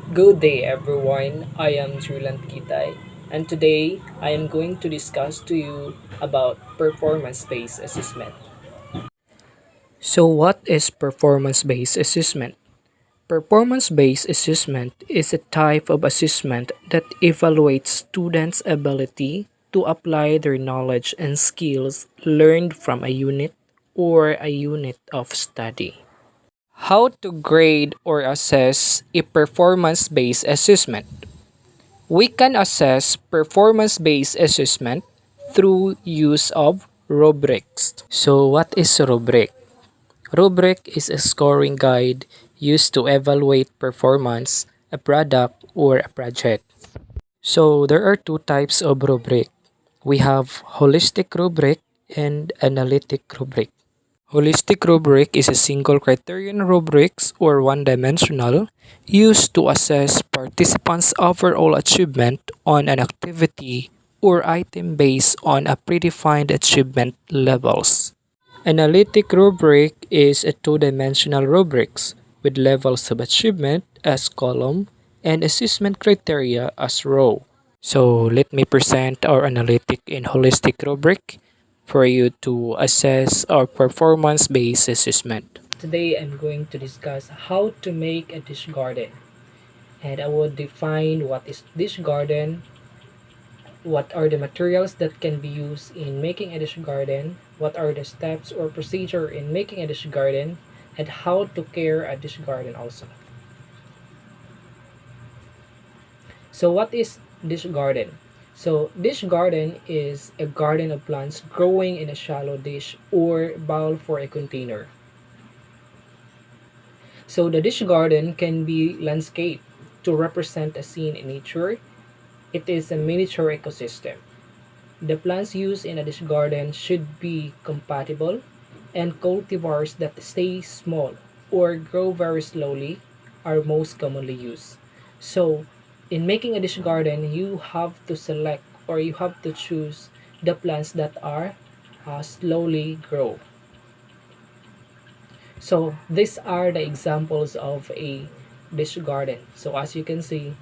Good day, everyone. I am Julan Kitay, and today I am going to discuss to you about performance-based assessment. So, what is performance-based assessment? Performance-based assessment is a type of assessment that evaluates students' ability to apply their knowledge and skills learned from a unit or a unit of study. How to grade or assess a performance-based assessment? We can assess performance-based assessment through use of rubrics. So what is rubric? Rubric is a scoring guide used to evaluate performance, a product, or a project. So there are two types of rubric. We have holistic rubric and analytic rubric. Holistic rubric is a single criterion rubrics or one-dimensional used to assess participants' overall achievement on an activity or item based on a predefined achievement levels. Analytic rubric is a two-dimensional rubrics with levels of achievement as column and assessment criteria as row. So let me present our analytic and holistic rubric for you to assess our performance-based assessment. Today I'm going to discuss how to make a dish garden, and I will define what is dish garden, what are the materials that can be used in making a dish garden, what are the steps or procedure in making a dish garden, and how to care a dish garden also. So what is dish garden? So dish garden is a garden of plants growing in a shallow dish or bowl for a container. So the dish garden can be landscape to represent a scene in nature. It is a miniature ecosystem. The plants used in a dish garden should be compatible, and cultivars that stay small or grow very slowly are most commonly used. So, in making a dish garden, you have to select or you have to choose the plants that are slowly grow. So, these are the examples of a dish garden. So, as you can see,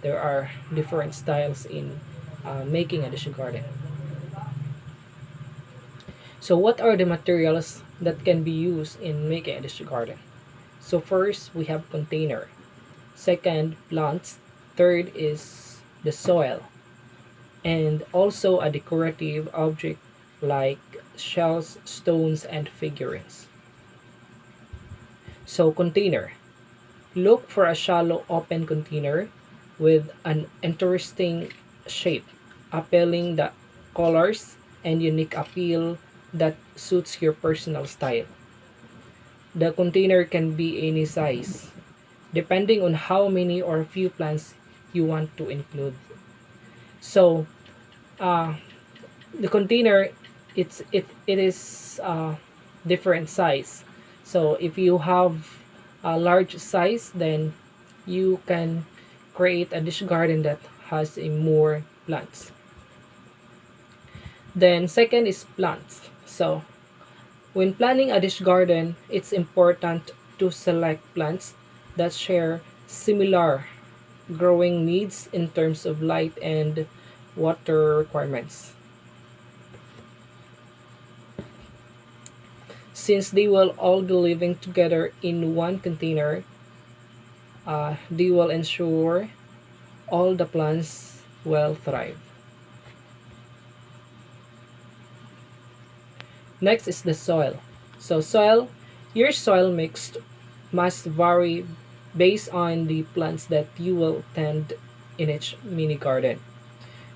there are different styles in making a dish garden. So what are the materials that can be used in making a dish garden? So first, we have container. Second, plants. Third is the soil. And also a decorative object like shells, stones, and figurines. So container. Look for a shallow open container with an interesting shape, appealing the colors and unique appeal that suits your personal style. The container can be any size, depending on how many or few plants you want to include. So, uh, the container, it is different size. So, if you have a large size, then you can create a dish garden that has a more plants. Then second is plants. So, when planning a dish garden, it's important to select plants that share similar growing needs in terms of light and water requirements. Since they will all be living together in one container, they will ensure all the plants will thrive. Next is the soil. So your soil mix must vary based on the plants that you will tend in each mini garden.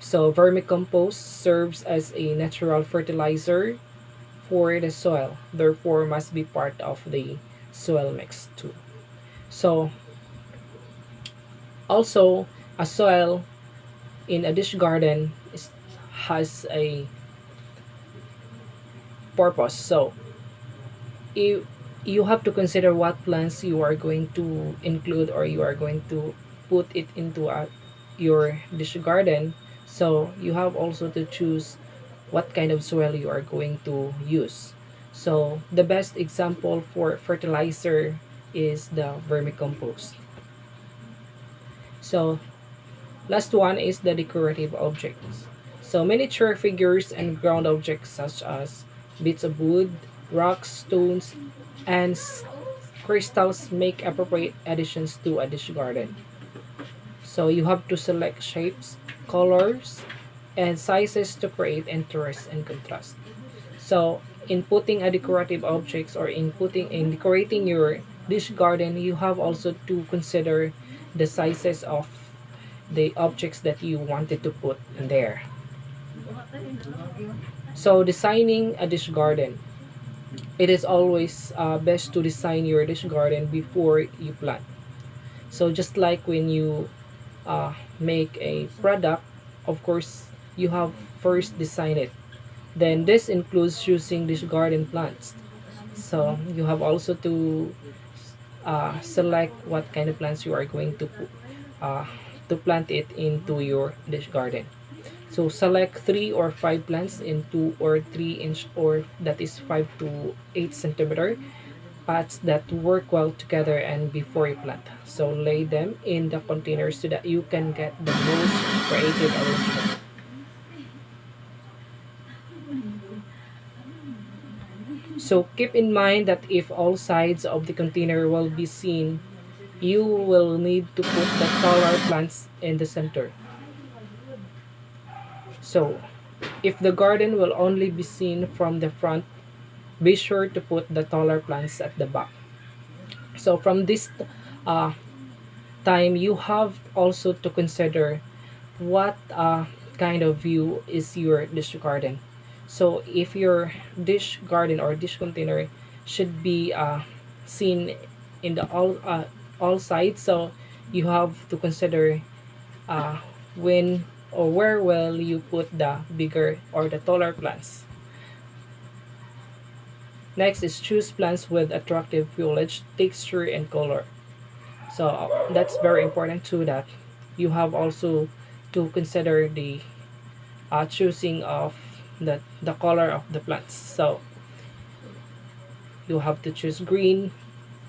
So vermicompost serves as a natural fertilizer for the soil, therefore must be part of the soil mix too. So also a soil in a dish garden has a purpose. So you have to consider what plants you are going to include or you are going to put it into your dish garden. So you have also to choose what kind of soil you are going to use. So the best example for fertilizer is the vermicompost. So last one is the decorative objects. So miniature figures and ground objects such as bits of wood, rocks, stones, and crystals make appropriate additions to a dish garden. So you have to select shapes, colors, and sizes to create interest and contrast. So in putting a decorative objects or in decorating your dish garden, you have also to consider the sizes of the objects that you wanted to put in there. So designing a dish garden, it is always best to design your dish garden before you plant. So just like when you make a product, of course you have first design it. Then this includes choosing dish garden plants. So you have also to select what kind of plants you are going uh, to plant it into your dish garden. So select 3 or 5 plants in 2 or 3 inch, or that is 5 to 8 centimeter pots that work well together and before you plant. So lay them in the containers so that you can get the most creative arrangement. So keep in mind that if all sides of the container will be seen, you will need to put the taller plants in the center. So if the garden will only be seen from the front, be sure to put the taller plants at the back. So from this uh, time, you have also to consider what kind of view is your dish garden. So if your dish garden or dish container should be seen in the all sides, so you have to consider uh, when or where will you put the bigger or the taller plants. Next is choose plants with attractive foliage, texture, and color. So that's very important too, that you have also to consider the choosing of the color of the plants. So you have to choose green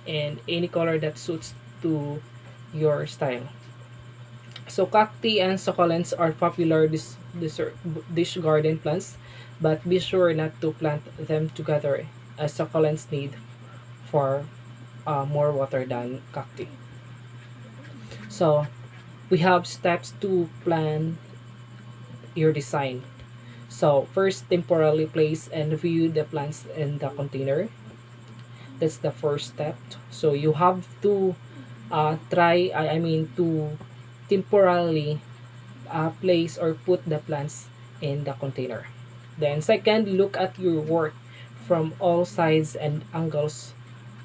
and any color that suits to your style. So cacti and succulents are popular dish garden plants, but be sure not to plant them together, as succulents need for more water than cacti. So we have steps to plan your design. So first, temporarily place and view the plants in the container. That's the first step. So you have to to temporarily place or put the plants in the container. Then second, look at your work from all sides and angles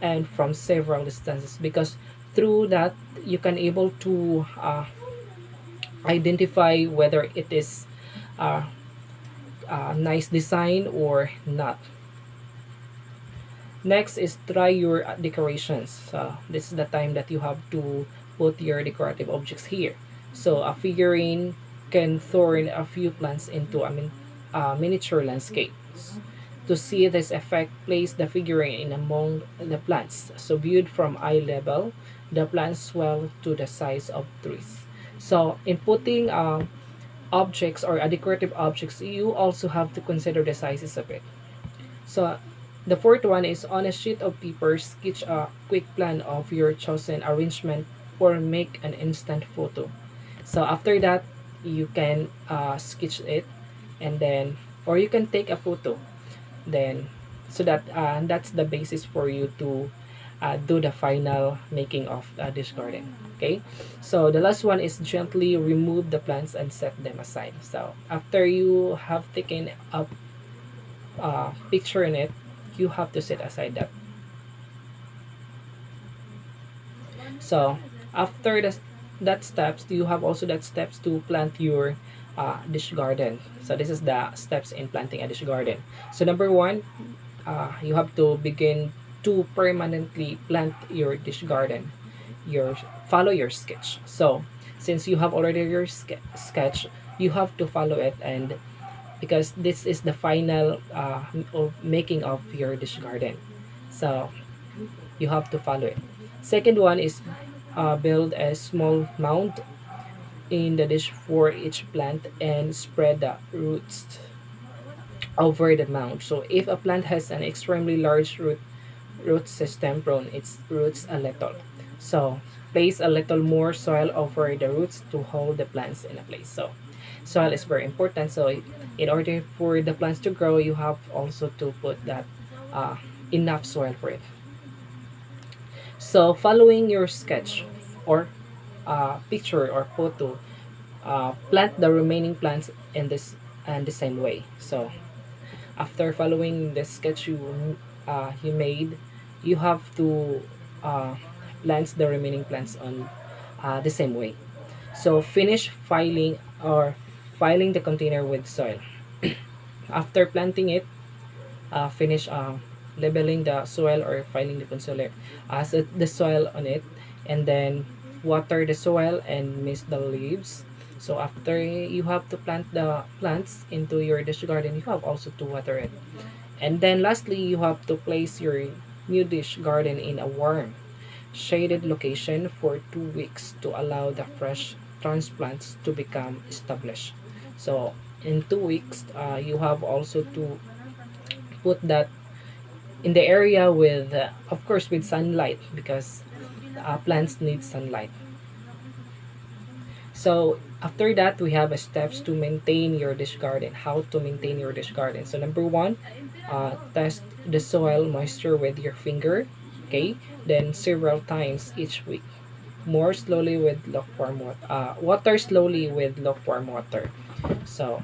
and from several distances, because through that you can able to identify whether it is uh, nice design or not. Next is try your decorations. So this is the time that you have to put your decorative objects here. So a figurine can throw a few plants into miniature landscapes. To see this effect, place the figurine in among the plants. So viewed from eye level, the plants swell to the size of trees. So in putting objects or decorative objects, you also have to consider the sizes of it. So the fourth one is on a sheet of paper, sketch a quick plan of your chosen arrangement or make an instant photo. So after that, you can sketch it, and then or you can take a photo. Then so that that's the basis for you to do the final making of this garden. Okay, so the last one is gently remove the plants and set them aside. So after you have taken a picture in it, you have to set aside that. So after that steps, you have also that steps to plant your dish garden. So this is the steps in planting a dish garden. So number one, you have to begin to permanently plant your dish garden. Your follow your sketch. So since you have already your sketch, you have to follow it, and because this is the final making of your dish garden. So you have to follow it. Second one is build a small mound in the dish for each plant and spread the roots over the mound. So if a plant has an extremely large root system prone its roots a little. So place a little more soil over the roots to hold the plants in a place. So soil is very important. So in order for the plants to grow, you have also to put that uh, enough soil for it. So following your sketch or picture or photo, plant the remaining plants in this and the same way. So after following the sketch you made, you have to uh, plant the remaining plants on the same way. So finish filing the container with soil. After planting it, finish leveling the soil or filing the consoler as the soil on it, and then water the soil and mist the leaves. So after you have to plant the plants into your dish garden, you have also to water it. And then lastly, you have to place your new dish garden in a warm, shaded location for 2 weeks to allow the fresh transplants to become established. So in 2 weeks, you have also to put that in the area with, of course, with sunlight because plants need sunlight. So after that, we have steps to maintain your dish garden. How to maintain your dish garden? So number one, test the soil moisture with your finger. Okay, then several times each week. More slowly with lukewarm water. Water slowly with lukewarm water. So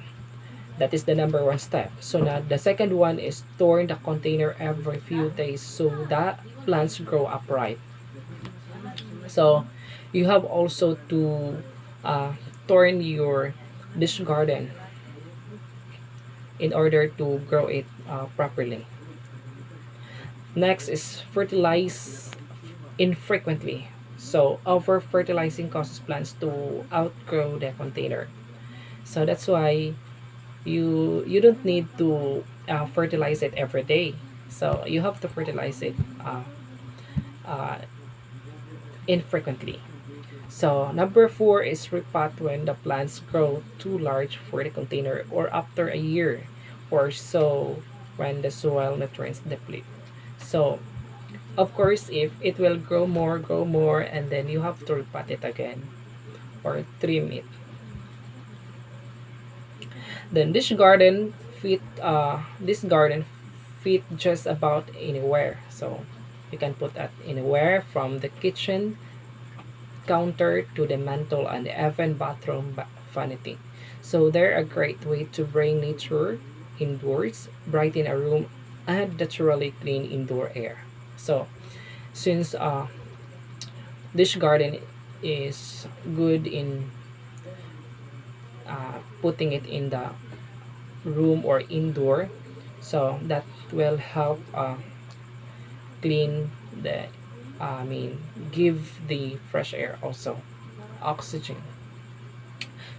that is the number one step. So now the second one is turn the container every few days so that plants grow upright. So you have also to turn your dish garden in order to grow it properly. Next is fertilize infrequently. So over fertilizing causes plants to outgrow the container. So that's why you don't need to fertilize it every day. So you have to fertilize it uh, infrequently. So number four is repot when the plants grow too large for the container or after a year or so when the soil nutrients deplete. So of course if it will grow more and then you have to repot it again or trim it. Then this garden fit just about anywhere. So you can put that anywhere from the kitchen counter to the mantle and even bathroom vanity. So they're a great way to bring nature indoors, brighten a room, and naturally clean indoor air. So since this garden is good in putting it in the room or indoor, so that will help clean the I mean give the fresh air also oxygen.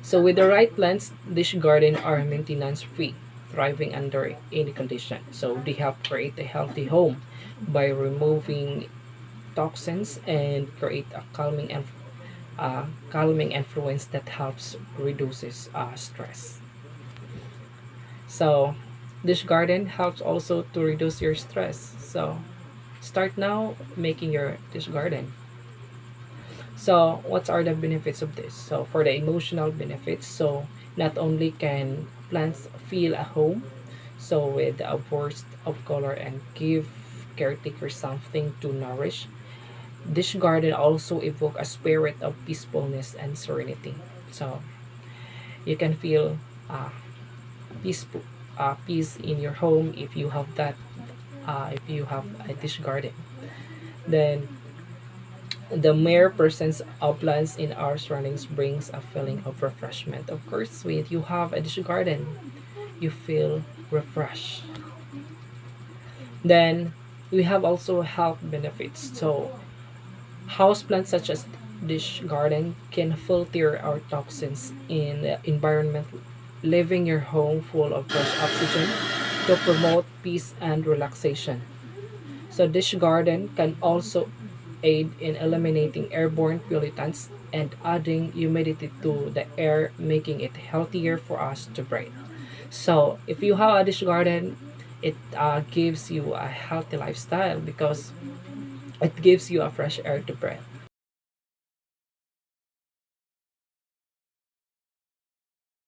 So with the right plants, this garden are maintenance free, thriving under any condition. So they help create a healthy home by removing toxins and create a calming influence that helps reduces stress. So this garden helps also to reduce your stress. So start now making your this garden. So what are the benefits of this? So for the emotional benefits, so not only can plants feel at home, so with a burst of color and give caretakers something to nourish, this garden also evoke a spirit of peacefulness and serenity. So you can feel uh, peaceful, peace in your home if you have that. If you have a dish garden, then the mere presence of plants in our surroundings brings a feeling of refreshment. Of course, when you have a dish garden, you feel refreshed. Then we have also health benefits. So houseplants such as dish garden can filter our toxins in the environment, leaving your home full of fresh oxygen to promote peace and relaxation. So dish garden can also aid in eliminating airborne pollutants and adding humidity to the air, making it healthier for us to breathe. So, if you have a dish garden, it gives you a healthy lifestyle because it gives you a fresh air to breathe.